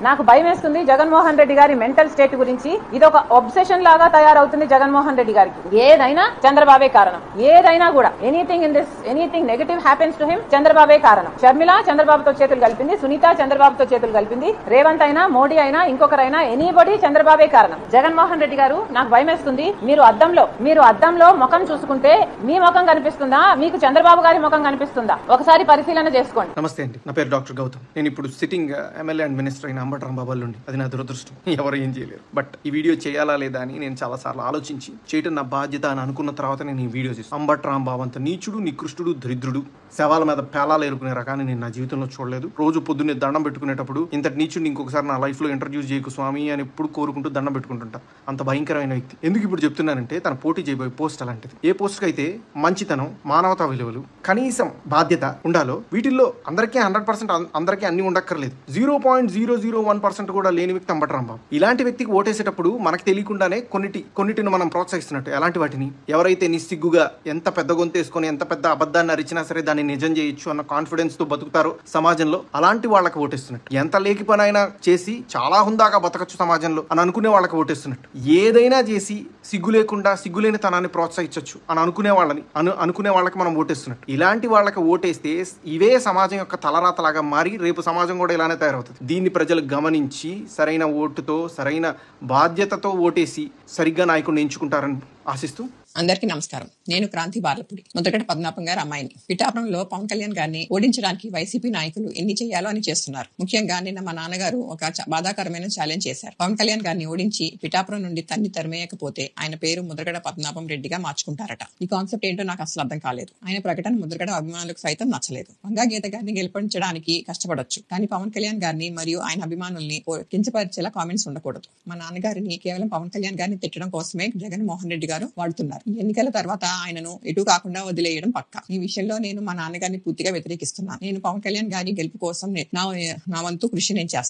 నాకు భయం వేస్తుంది జగన్మోహన్ రెడ్డి గారి మెంటల్ స్టేట్ గురించి. ఇది ఒక ఒబ్సెషన్ లాగా తయారవుతుంది జగన్మోహన్ రెడ్డి గారికి. ఏదైనా చంద్రబాబే కారణం, ఏదైనా కూడా anything negative happens to him చంద్రబాబే కారణం. షర్మిల చంద్రబాబుతో చేతులు కలిపింది, సునీత చంద్రబాబుతో చేతులు కలిపింది, రేవంత్ అయినా మోడీ అయినా ఇంకొకరైనా ఎనీబడి చంద్రబాబే కారణం. జగన్మోహన్ రెడ్డి గారు నాకు భయం వేస్తుంది. మీరు అద్దంలో ముఖం చూసుకుంటే మీ ముఖం కనిపిస్తుందా, మీకు చంద్రబాబు గారి ముఖం కనిపిస్తుందా? ఒకసారి పరిశీలన చేసుకోండి. నమస్తే అండి, నా పేరు డాక్టర్ గౌతమ్. నేను ఇప్పుడు సిట్టింగ్ ఎమ్మెల్యే అండ్ మినిస్టర్ అయిన అంబటి రాంబాబు నుండి. అది నా దురదృష్టం, ఎవరు ఏం చేయలేరు. బట్ ఈ వీడియో చేయాలా లేదా అని నేను చాలా సార్లు ఆలోచించి చేయటం నా బాధ్యత అని అనుకున్న తర్వాత నేను ఈ వీడియో చేస్తాను. అంబటి రాంబాబు అంత నీచుడు, నికృష్టుడు, దరిద్రుడు, శవాల మీద పేలాలు ఏరుకునే రకాన్ని నేను నా జీవితంలో చూడలేదు. రోజు పొద్దున్నే దండం పెట్టుకునేటప్పుడు ఇంతటి నీచుడిని ఇంకొకసారి నా లైఫ్ లో ఇంట్రడ్యూస్ చేయకు స్వామి అని ఎప్పుడు కోరుకుంటూ దండం పెట్టుకుంటుంటా. అంత భయంకరమైన వ్యక్తి. ఎందుకు ఇప్పుడు చెప్తున్నానంటే తన పోటీ చేయబోయే పోస్ట్ అలాంటిది. ఏ పోస్ట్ అయితే మంచితనం, మానవతా విలువలు, కనీసం బాధ్యత ఉండాలో వీటిల్లో అందరికీ 100% అందరికీ అన్ని ఉండక్కర్లేదు. 0.001% కూడా లేని వ్యక్తి అంబటి రాంబాబు. ఇలాంటి వ్యక్తికి ఓటేసేటప్పుడు మనకు తెలియకుండానే కొన్నిటిని మనం ప్రోత్సహిస్తున్నట్టు. ఎలాంటి వాటిని? ఎవరైతే నిస్సిగ్గుగా ఎంత పెద్ద గొంతేసుకొని ఎంత పెద్ద అబద్ధాన్ని అరిచినా సరే దాన్ని నిజం చేయొచ్చు అన్న కాన్ఫిడెన్స్ తో బతుకుతారో సమాజంలో, అలాంటి వాళ్ళకి ఓటేస్తున్నట్టు. ఎంత లేకి పనైనా చేసి చాలా హుందాగా బతకచ్చు సమాజంలో అని అనుకునే వాళ్ళకి ఓటేస్తున్నట్టు. ఏదైనా చేసి సిగ్గు లేకుండా సిగ్గులేని తనాన్ని ప్రోత్సహించవచ్చు అని అనుకునే వాళ్ళకి మనం ఓటేస్తున్నట్టు. ఇలాంటి వాళ్ళకి ఓటేస్తే ఇవే సమాజం యొక్క తలరాతలాగా మారి రేపు సమాజం కూడా ఇలానే తయారవుతుంది. దీన్ని ప్రజలు గమనించి సరైన ఓటుతో, సరైన బాధ్యతతో ఓటేసి సరిగ్గా నాయకుడిని ఎంచుకుంటారని ఆశిస్తూ అందరికీ నమస్కారం. నేను క్రాంతి బార్లపూడి, ముద్రగడ పద్మనాభం గారి అమ్మాయిని. పిఠాపురంలో పవన్ కళ్యాణ్ గారిని ఓడించడానికి వైసీపీ నాయకులు ఎన్ని చేయాలో అని చేస్తున్నారు. ముఖ్యంగా నిన్న మా నాన్నగారు ఒక బాధాకరమైన ఛాలెంజ్ చేశారు. పవన్ కళ్యాణ్ గారిని ఓడించి పిఠాపురం నుండి తరిమేయకపోతే ఆయన పేరు ముద్రగడ పద్మనాభం రెడ్డిగా మార్చుకుంటారట. ఈ కాన్సెప్ట్ ఏంటో నాకు అసలు అర్థం కాలేదు. ఆయన ప్రకటన ముద్రగడ అభిమానులకు సైతం నచ్చలేదు. వంగా గీత గారిని గెలిపించడానికి కష్టపడొచ్చు, కానీ పవన్ కళ్యాణ్ గారిని మరియు ఆయన అభిమానుల్ని కించపరిచేలా కామెంట్స్ ఉండకూడదు. మా నాన్నగారిని కేవలం పవన్ కళ్యాణ్ గారిని తిట్టడం కోసమే జగన్మోహన్ రెడ్డి గారు వాడుతున్నారు. ఎన్నికల తర్వాత ఆయనను ఎటు కాకుండా వదిలేయడం పక్కా. ఈ విషయంలో నేను మా నాన్నగారిని పూర్తిగా వ్యతిరేకిస్తున్నాను. నేను పవన్ కళ్యాణ్ గారి గెలుపు కోసం నా వంతు కృషి నేను చేస్తాను.